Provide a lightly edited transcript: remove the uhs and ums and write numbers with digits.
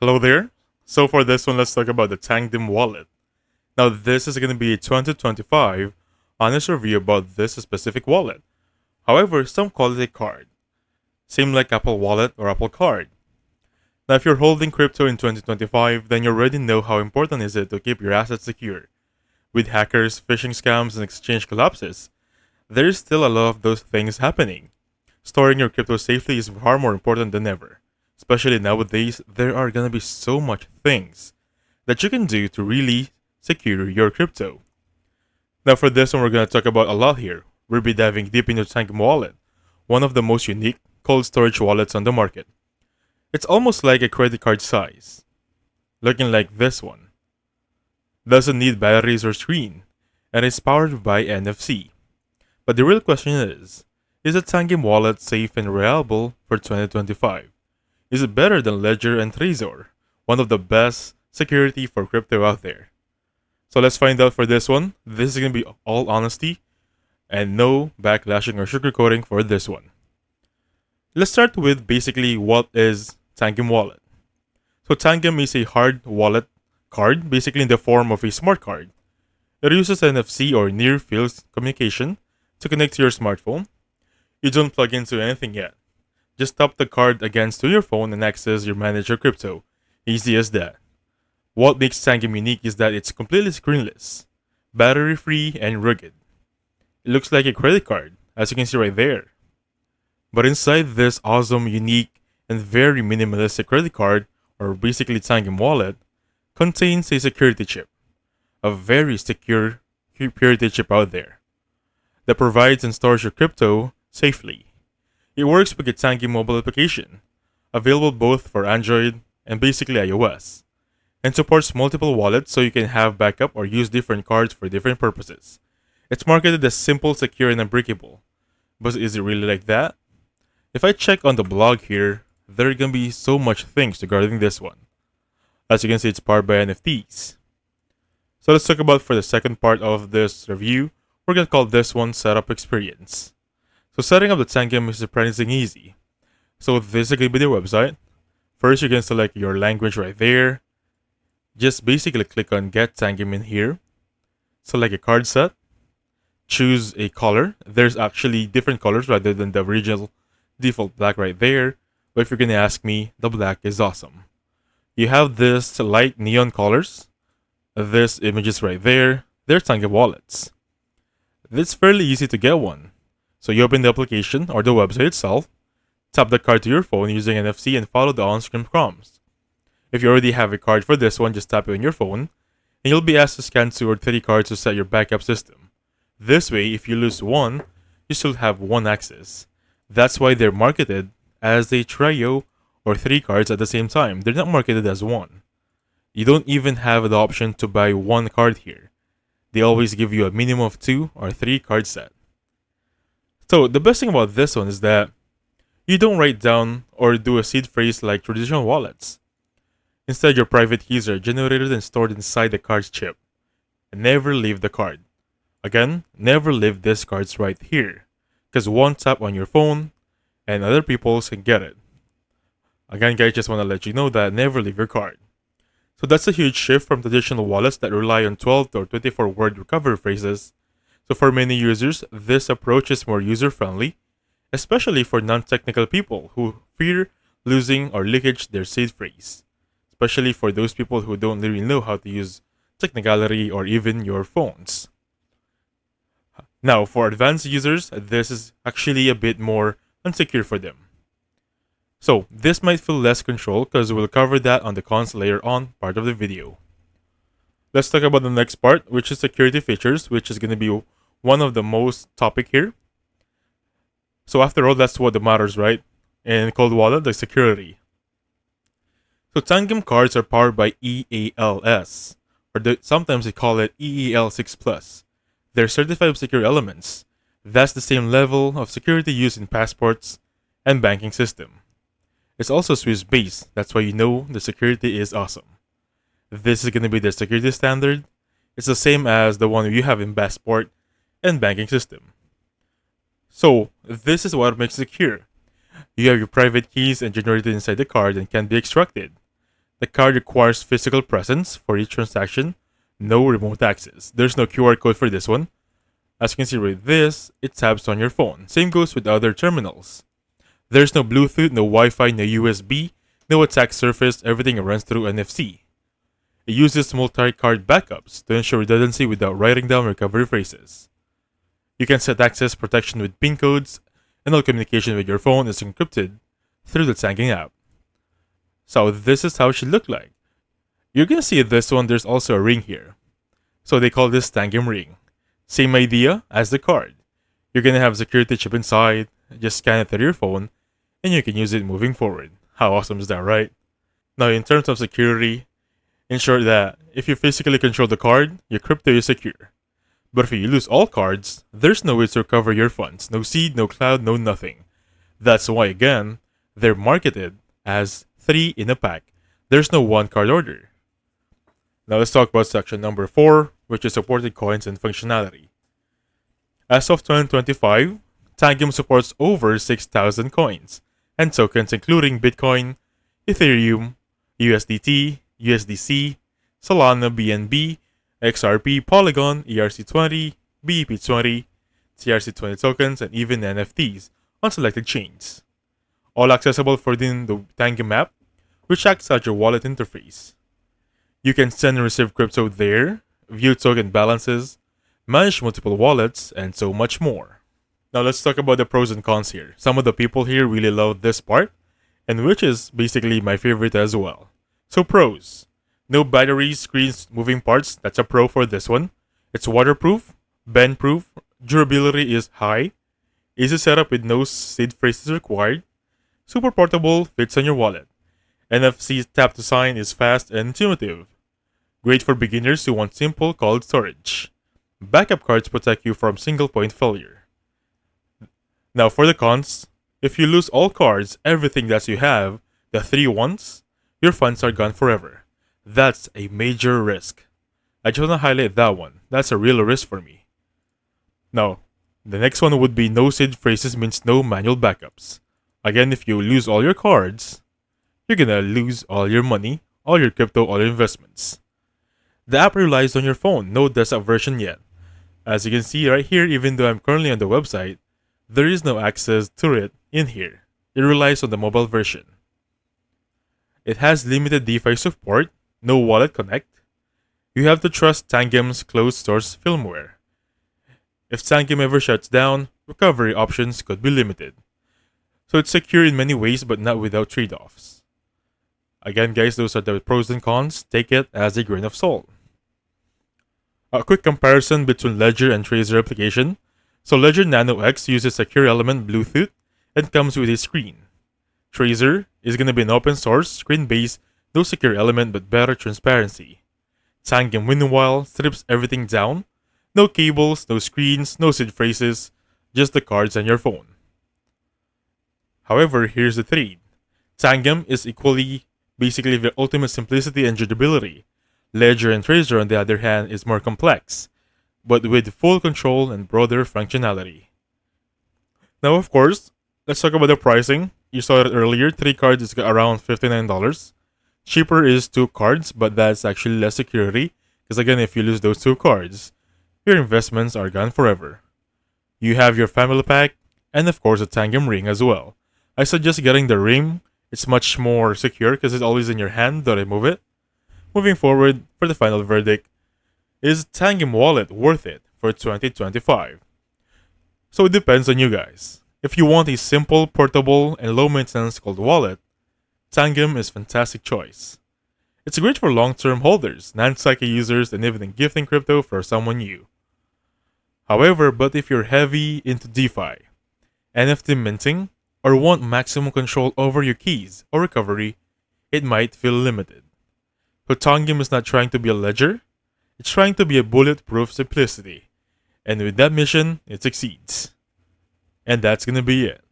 Hello there. So for this one, let's talk about the Tangem wallet. Now this is going to be a 2025 honest review about this specific wallet. However, some call it a card. Same like Apple Wallet or Apple Card. Now if you're holding crypto in 2025, then you already know how important is it to keep your assets secure. With hackers, phishing scams, and exchange collapses, there's still a lot of those things happening. Storing your crypto safely is far more important than ever. Especially nowadays, there are gonna be so much things that you can do to really secure your crypto. Now for this one, we're gonna talk about a lot here. We'll be diving deep into Tangem Wallet, one of the most unique cold storage wallets on the market. It's almost like a credit card size, looking like this one. Doesn't need batteries or screen, and is powered by NFC. But the real question is the Tangem wallet safe and reliable for 2025? Is it better than Ledger and Trezor, one of the best security for crypto out there? So let's find out for this one. This is going to be all honesty and no backlashing or sugarcoating for this one. Let's start with basically what is Tangem wallet. So Tangem is a hard wallet card, basically in the form of a smart card. It uses NFC or near field communication to connect to your smartphone. You don't plug into anything yet. Just tap the card against to your phone and access your manager crypto. Easy as that. What makes Tangem unique is that it's completely screenless, battery free, and rugged. It looks like a credit card, as you can see right there. But inside this awesome, unique, and very minimalistic credit card, or basically Tangem wallet, contains a security chip. A very secure security chip out there that provides and stores your crypto safely. It works with the Tangem mobile application, available both for Android and basically iOS, and supports multiple wallets so you can have backup or use different cards for different purposes. It's marketed as simple, secure, and unbreakable. But is it really like that? If I check on the blog here, there are gonna be so much things regarding this one. As you can see, it's powered by NFTs. So let's talk about for the second part of this review, we're gonna call this one setup experience. So setting up the Tangem is surprisingly easy. So this is going to be the website. First, you can select your language right there. Just basically click on Get Tangem in here. Select a card set. Choose a color. There's actually different colors rather than the original default black right there. But if you're going to ask me, the black is awesome. You have this light neon colors. This images right there. They're Tangem wallets. It's fairly easy to get one. So you open the application or the website itself, tap the card to your phone using NFC and follow the on-screen prompts. If you already have a card for this one, just tap it on your phone, and you'll be asked to scan 2 or 3 cards to set your backup system. This way, if you lose one, you still have one access. That's why they're marketed as a trio or 3 cards at the same time. They're not marketed as one. You don't even have the option to buy one card here. They always give you a minimum of 2 or 3 card set. So the best thing about this one is that you don't write down or do a seed phrase like traditional wallets. Instead, your private keys are generated and stored inside the card's chip. And never leave the card. Again, never leave these cards right here. Because one tap on your phone and other people can get it. Again guys, just want to let you know that never leave your card. So that's a huge shift from traditional wallets that rely on 12 or 24 word recovery phrases. So for many users, this approach is more user-friendly, especially for non-technical people who fear losing or leakage their seed phrase, especially for those people who don't really know how to use technicality or even your phones. Now, for advanced users, this is actually a bit more unsecure for them. So this might feel less control because we'll cover that on the cons later on part of the video. Let's talk about the next part, which is security features, which is going to be one of the most topic here. So after all, that's what matters, right? In cold wallet, the security. So Tangem cards are powered by EALS, or sometimes they call it EEL6+. They're certified secure elements. That's the same level of security used in passports and banking system. It's also Swiss-based, that's why you know the security is awesome. This is going to be the security standard. It's the same as the one you have in passport and banking system. So, this is what makes it secure. You have your private keys and generated inside the card and can be extracted. The card requires physical presence for each transaction, no remote access. There's no QR code for this one. As you can see with this, it taps on your phone. Same goes with other terminals. There's no Bluetooth, no Wi-Fi, no USB, no attack surface, everything runs through NFC. It uses multi-card backups to ensure redundancy without writing down recovery phrases. You can set access protection with PIN codes, and all communication with your phone is encrypted through the Tangem app. So this is how it should look like. You're gonna see this one, there's also a ring here. So they call this Tangem ring. Same idea as the card. You're gonna have security chip inside, just scan it through your phone, and you can use it moving forward. How awesome is that, right? Now in terms of security, ensure that if you physically control the card, your crypto is secure. But if you lose all cards, there's no way to recover your funds. No seed, no cloud, no nothing. That's why, again, they're marketed as 3 in a pack. There's no one card order. Now let's talk about section number 4, which is supported coins and functionality. As of 2025, Tangem supports over 6,000 coins and tokens including Bitcoin, Ethereum, USDT, USDC, Solana, BNB, XRP, Polygon, ERC20, BEP20, TRC20 tokens, and even NFTs on selected chains. All accessible within the Tangem app, which acts as your wallet interface. You can send and receive crypto there, view token balances, manage multiple wallets, and so much more. Now let's talk about the pros and cons here. Some of the people here really love this part, and which is basically my favorite as well. So pros. No batteries, screens, moving parts. That's a pro for this one. It's waterproof, bend-proof, durability is high, easy setup with no seed phrases required, super portable, fits on your wallet. NFC tap to sign is fast and intuitive. Great for beginners who want simple cold storage. Backup cards protect you from single point failure. Now for the cons, if you lose all cards, everything that you have, the 3 ones, your funds are gone forever. That's a major risk. I just want to highlight that one. That's a real risk for me. Now, the next one would be no seed phrases means no manual backups. Again, if you lose all your cards, you're gonna lose all your money, all your crypto, all your investments. The app relies on your phone, no desktop version yet. As you can see right here, even though I'm currently on the website, there is no access to it in here. It relies on the mobile version. It has limited DeFi support, no wallet connect. You have to trust Tangem's closed source firmware. If Tangem ever shuts down, recovery options could be limited. So it's secure in many ways but not without trade-offs. Again guys, those are the pros and cons. Take it as a grain of salt. A quick comparison between Ledger and Trezor application. So Ledger Nano X uses secure element Bluetooth and comes with a screen. Trezor is going to be an open source, screen-based, no secure element but better transparency. Tangem meanwhile strips everything down. No cables, no screens, no seed phrases, just the cards and your phone. However, here's the trade. Tangem is equally basically the ultimate simplicity and durability. Ledger and Trezor on the other hand is more complex, but with full control and broader functionality. Now of course, let's talk about the pricing. You saw it earlier, 3 cards is around $59. Cheaper is 2 cards, but that's actually less security, because again, if you lose those 2 cards, your investments are gone forever. You have your family pack, and of course a Tangem ring as well. I suggest getting the ring, it's much more secure because it's always in your hand, don't remove it. Moving forward, for the final verdict, is Tangem wallet worth it for 2025? So it depends on you guys. If you want a simple, portable, and low-maintenance cold wallet, Tangem is a fantastic choice. It's great for long-term holders, non-psyche users, and even gifting crypto for someone new. However, but if you're heavy into DeFi, NFT minting, or want maximum control over your keys or recovery, it might feel limited. But Tangem is not trying to be a ledger, it's trying to be a bulletproof simplicity. And with that mission, it succeeds. And that's gonna be it.